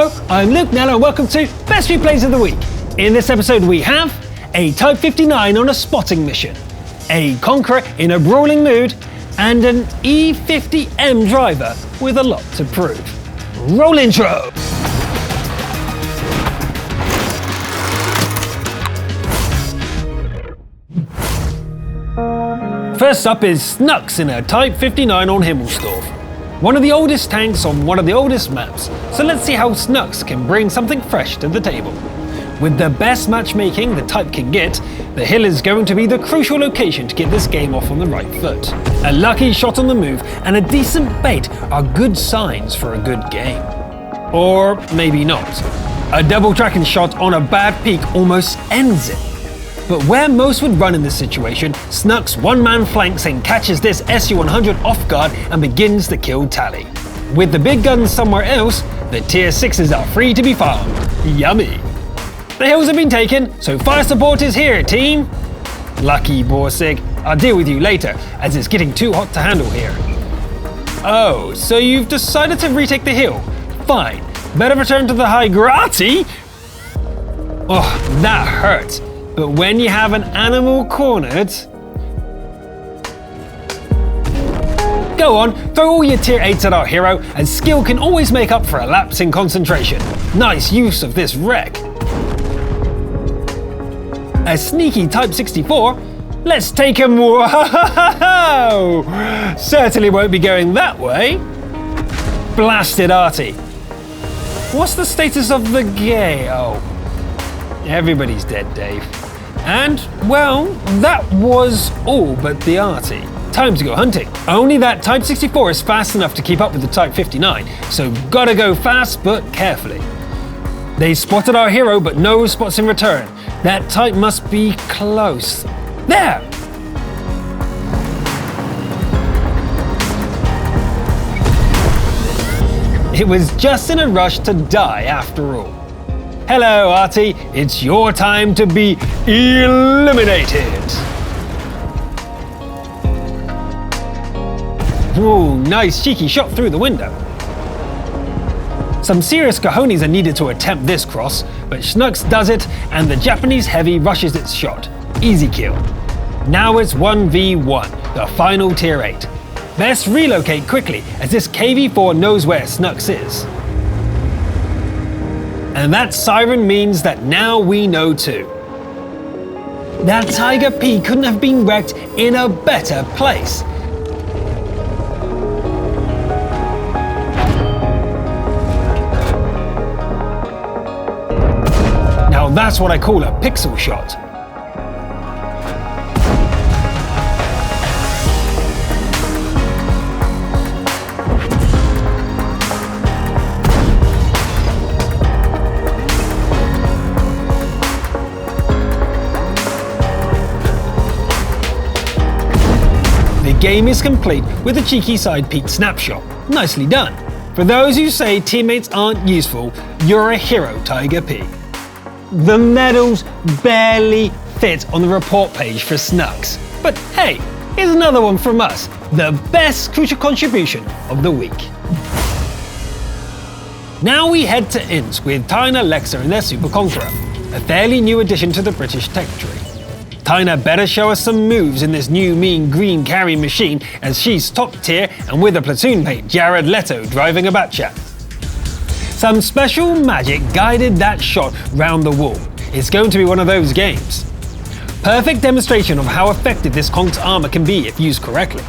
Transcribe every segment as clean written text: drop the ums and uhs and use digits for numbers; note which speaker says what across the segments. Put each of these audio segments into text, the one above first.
Speaker 1: Hello, I'm Luke Nell and welcome to Best Replays of the Week. In this episode we have a Type 59 on a spotting mission, a Conqueror in a brawling mood, and an E50M driver with a lot to prove. Roll intro! First up is Snux in a Type 59 on Himmelsdorf. One of the oldest tanks on one of the oldest maps, so let's see how Snux can bring something fresh to the table. With the best matchmaking the Type can get, the hill is going to be the crucial location to get this game off on the right foot. A lucky shot on the move and a decent bait are good signs for a good game. Or maybe not. A double tracking shot on a bad peak almost ends it. But where most would run in this situation, Snux one-man flanks and catches this SU-100 off guard and begins the kill tally. With the big guns somewhere else, the tier 6s are free to be farmed. Yummy! The hills have been taken, so fire support is here, team! Lucky Borsig, I'll deal with you later, as it's getting too hot to handle here. Oh, so you've decided to retake the hill? Fine, better return to the high grati? Oh, that hurt. But when you have an animal cornered... Go on, throw all your tier 8s at our hero, and skill can always make up for a lapse in concentration. Nice use of this wreck. A sneaky Type 64? Let's take him. Whoa! Certainly won't be going that way. Blasted arty. What's the status of the gay? Oh, everybody's dead, Dave. And, well, that was all but the arty. Time to go hunting. Only that Type 64 is fast enough to keep up with the Type 59, so gotta go fast but carefully. They spotted our hero, but no spots in return. That Type must be close. There! It was just in a rush to die after all. Hello, Artie. It's your time to be eliminated. Ooh, nice cheeky shot through the window. Some serious cojones are needed to attempt this cross, but Snux does it and the Japanese heavy rushes its shot. Easy kill. Now it's 1v1, the final tier 8. Best relocate quickly, as this KV-4 knows where Snux is. And that siren means that now we know too. That Tiger P couldn't have been wrecked in a better place. Now that's what I call a pixel shot. The game is complete with a cheeky side peek snapshot. Nicely done. For those who say teammates aren't useful, you're a hero, Tiger P. The medals barely fit on the report page for Snux. But hey, here's another one from us. The best crucial contribution of the week. Now we head to Inns with Tyna Lexa and their Super Conqueror, a fairly new addition to the British tech tree. Tyna better show us some moves in this new mean green carry machine, as she's top tier and with a platoon mate Jared Leto driving a Batchat. Some special magic guided that shot round the wall. It's going to be one of those games. Perfect demonstration of how effective this Conk's armor can be if used correctly.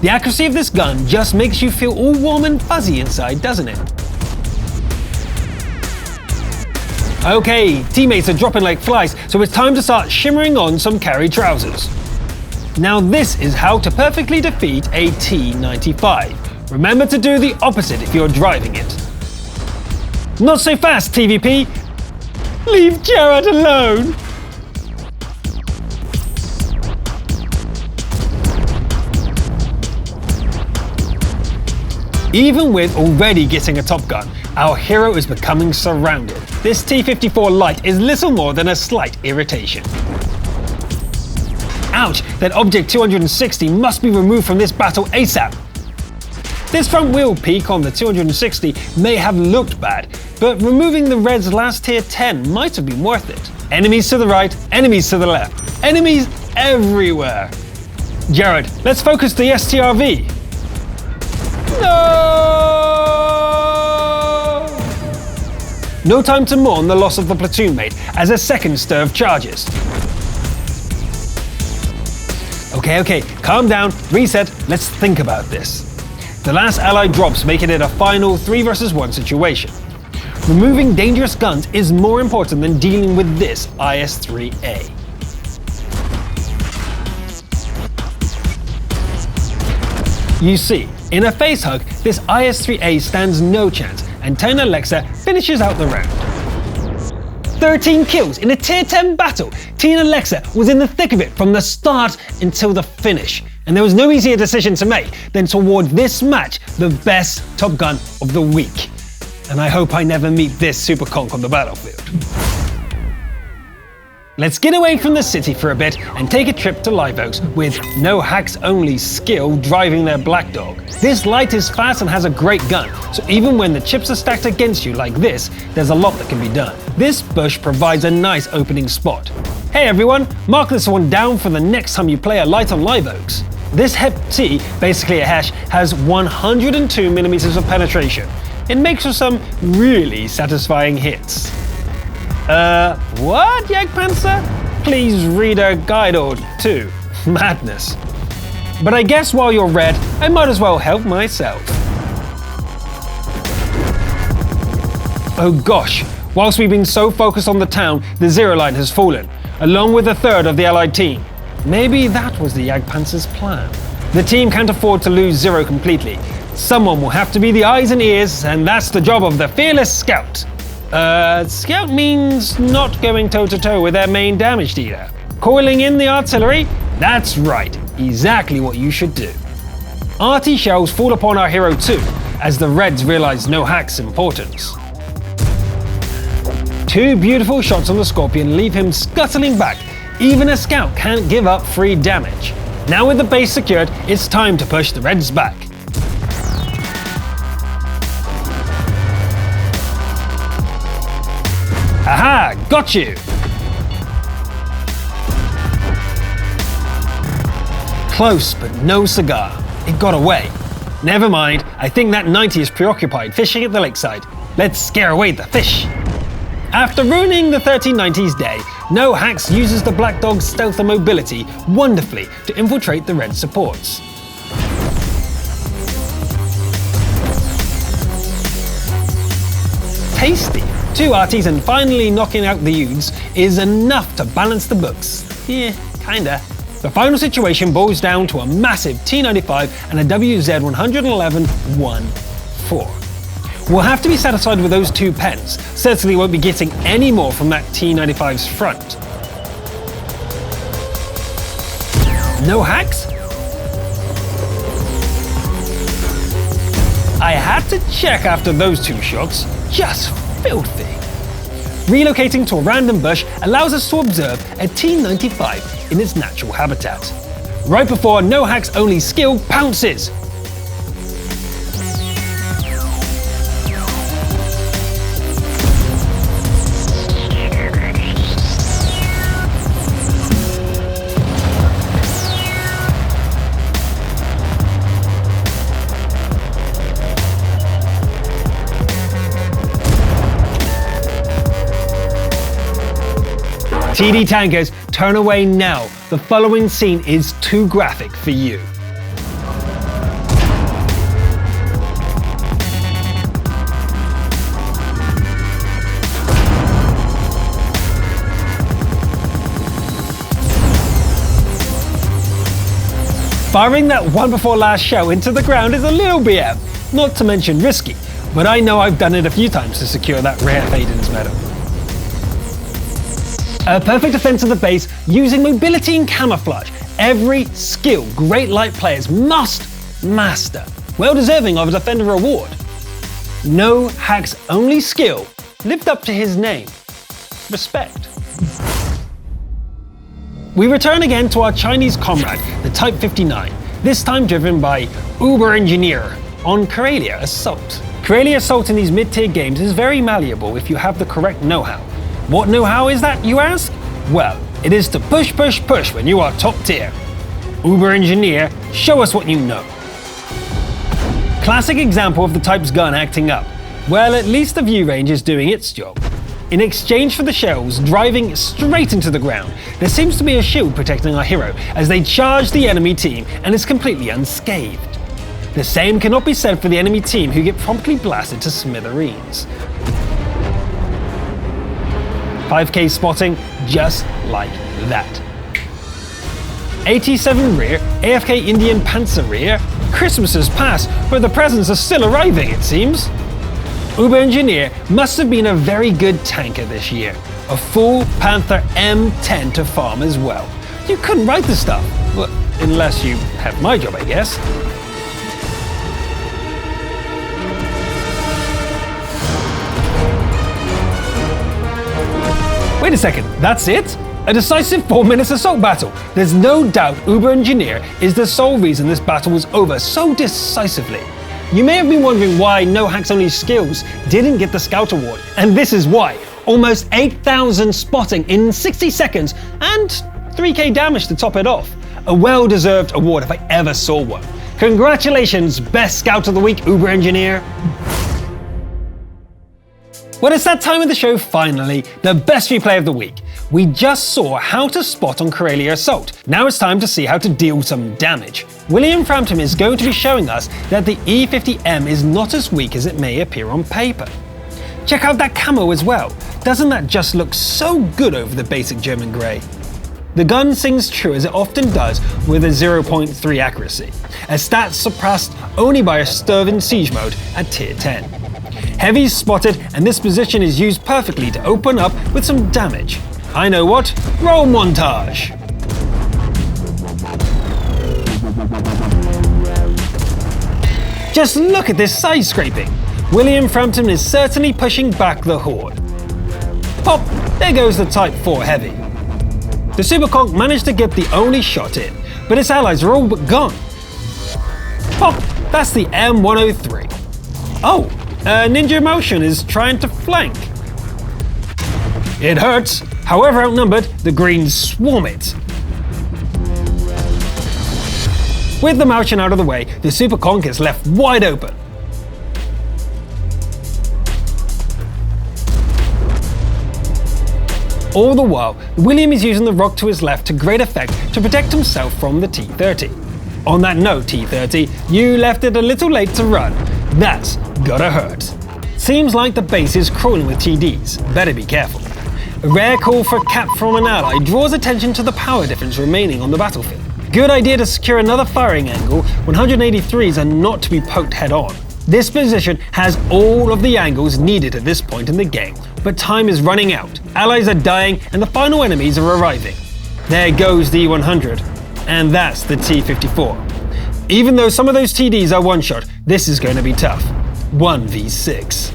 Speaker 1: The accuracy of this gun just makes you feel all warm and fuzzy inside, doesn't it? Okay, teammates are dropping like flies, so it's time to start shimmering on some carry trousers. Now this is how to perfectly defeat a T-95. Remember to do the opposite if you're driving it. Not so fast, TVP! Leave Jared alone! Even with already getting a Top Gun, our hero is becoming surrounded. This T-54 Light is little more than a slight irritation. Ouch, that Object 260 must be removed from this battle ASAP. This front wheel peak on the 260 may have looked bad, but removing the Reds' last tier 10 might have been worth it. Enemies to the right, enemies to the left, enemies everywhere. Jared, let's focus the STRV. No! No time to mourn the loss of the platoon mate as a second stir charges. Okay, calm down, reset, let's think about this. The last allied drops making it a final 3 versus 1 situation. Removing dangerous guns is more important than dealing with this IS-3A. You see, in a facehug, this IS-3A stands no chance, and Tina Alexa finishes out the round. 13 kills in a tier 10 battle. Tina Alexa was in the thick of it from the start until the finish, and there was no easier decision to make than to award this match the best Top Gun of the week. And I hope I never meet this super conch on the battlefield. Let's get away from the city for a bit and take a trip to Live Oaks with no hacks only skill driving their black dog. This light is fast and has a great gun, so even when the chips are stacked against you like this, there's a lot that can be done. This bush provides a nice opening spot. Hey everyone, mark this one down for the next time you play a light on Live Oaks. This Hep-T, basically a hash, has 102mm of penetration. It makes for some really satisfying hits. What, Jagdpanzer? Please read a guide or two. Madness. But I guess while you're red, I might as well help myself. Oh gosh, whilst we've been so focused on the town, the zero line has fallen, along with a third of the allied team. Maybe that was the Jagdpanzer's plan. The team can't afford to lose zero completely. Someone will have to be the eyes and ears, and that's the job of the fearless scout. Scout means not going toe-to-toe with their main damage dealer. Coiling in the artillery? That's right, exactly what you should do. RT shells fall upon our hero too, as the Reds realize no hack's importance. 2 beautiful shots on the Scorpion leave him scuttling back. Even a scout can't give up free damage. Now with the base secured, it's time to push the Reds back. Aha! Got you! Close, but no cigar. It got away. Never mind, I think that 90 is preoccupied fishing at the lakeside. Let's scare away the fish. After ruining the 1390's day, No Hacks uses the Black Dog's stealth and mobility wonderfully to infiltrate the Red supports. Tasty! 2 RTs and finally knocking out the Uds is enough to balance the books. Yeah, kinda. The final situation boils down to a massive T95 and a WZ-111-1-4. We'll have to be satisfied with those 2 pens. Certainly won't be getting any more from that T95's front. No hacks? I had to check after those 2 shots. Just filthy. Relocating to a random bush allows us to observe a T95 in its natural habitat. Right before No Hacks only skill pounces. TD Tankers, turn away now. The following scene is too graphic for you. Firing that one before last shell into the ground is a little BM, not to mention risky, but I know I've done it a few times to secure that rare Faden's medal. A perfect defense of the base using mobility and camouflage. Every skill great light players must master. Well deserving of a Defender award. No Hacks only skill lived up to his name. Respect. We return again to our Chinese comrade, the Type 59, this time driven by Uber Engineer on Karelia Assault. Karelia assault in these mid-tier games is very malleable if you have the correct know-how. What know-how is that, you ask? Well, it is to push, push, push when you are top tier. Uber Engineer, show us what you know. Classic example of the type's gun acting up. Well, at least the view range is doing its job. In exchange for the shells driving straight into the ground, there seems to be a shield protecting our hero as they charge the enemy team and is completely unscathed. The same cannot be said for the enemy team who get promptly blasted to smithereens. 5k spotting just like that. 87 rear, AFK Indian Panzer rear. Christmas has passed, but the presents are still arriving, it seems. Uber Engineer must have been a very good tanker this year. A full Panther M10 to farm as well. You couldn't write the stuff, well, unless you have my job, I guess. Wait a second, that's it? A decisive 4-minute assault battle. There's no doubt Uber Engineer is the sole reason this battle was over so decisively. You may have been wondering why No Hacks Only Skills didn't get the Scout Award, and this is why. Almost 8,000 spotting in 60 seconds and 3k damage to top it off. A well-deserved award if I ever saw one. Congratulations, Best Scout of the Week, Uber Engineer. Well, it's that time of the show finally, the best replay of the week. We just saw how to spot on Karelia Assault. Now it's time to see how to deal some damage. William Frampton is going to be showing us that the E50M is not as weak as it may appear on paper. Check out that camo as well. Doesn't that just look so good over the basic German grey? The gun sings true as it often does with a 0.3 accuracy, a stat surpassed only by a Sturven Siege mode at tier 10. Heavy's spotted and this position is used perfectly to open up with some damage. I know what, roll montage! Just look at this side scraping. William Frampton is certainly pushing back the horde. Pop, there goes the Type 4 Heavy. The Super Conk managed to get the only shot in, but its allies are all but gone. Pop, that's the M103. Oh, Ninja Motion is trying to flank. It hurts. However outnumbered, the Greens swarm it. With the Motion out of the way, the Super Conk is left wide open. All the while, William is using the rock to his left to great effect to protect himself from the T-30. On that note, T-30, you left it a little late to run. That's gotta hurt. Seems like the base is crawling with TDs. Better be careful. A rare call for a cap from an ally draws attention to the power difference remaining on the battlefield. Good idea to secure another firing angle when 183s are not to be poked head on. This position has all of the angles needed at this point in the game, but time is running out. Allies are dying and the final enemies are arriving. There goes the E100, and that's the T-54. Even though some of those TDs are one-shot, this is going to be tough. 1v6.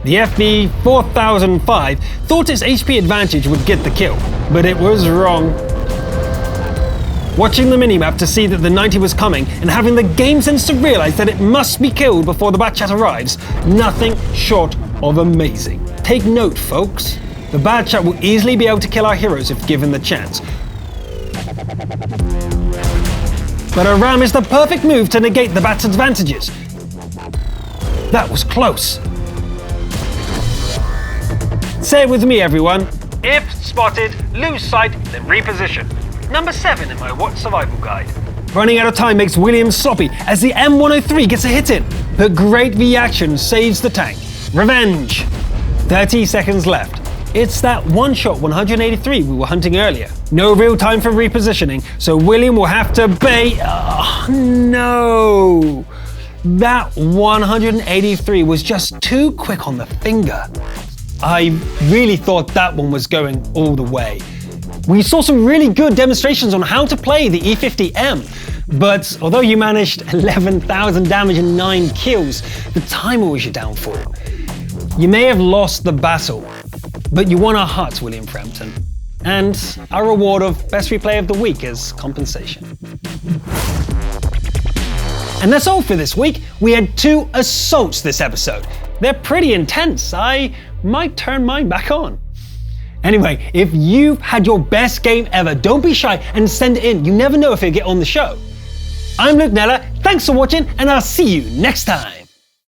Speaker 1: The FB 4005 thought its HP advantage would get the kill, but it was wrong. Watching the minimap to see that the 90 was coming and having the game sense to realize that it must be killed before the Batchat arrives, nothing short of amazing. Take note, folks. The Batchat will easily be able to kill our heroes if given the chance. But a ram is the perfect move to negate the Bat's advantages. That was close. Say it with me, everyone. If spotted, lose sight, then reposition. Number 7 in my Watch Survival Guide. Running out of time makes William sloppy as the M103 gets a hit in, but great reaction saves the tank. Revenge! 30 seconds left. It's that one-shot 183 we were hunting earlier. No real time for repositioning, so William will have to bait. Oh, no! That 183 was just too quick on the finger. I really thought that one was going all the way. We saw some really good demonstrations on how to play the E50M, but although you managed 11,000 damage and 9 kills, the timer was your downfall. You may have lost the battle, but you won our hearts, William Frampton, and our reward of Best Replay of the Week as compensation. And that's all for this week. We had 2 assaults this episode. They're pretty intense. I might turn mine back on. Anyway, if you've had your best game ever, don't be shy and send it in. You never know if it'll get on the show. I'm Luke Nella, thanks for watching, and I'll see you next time.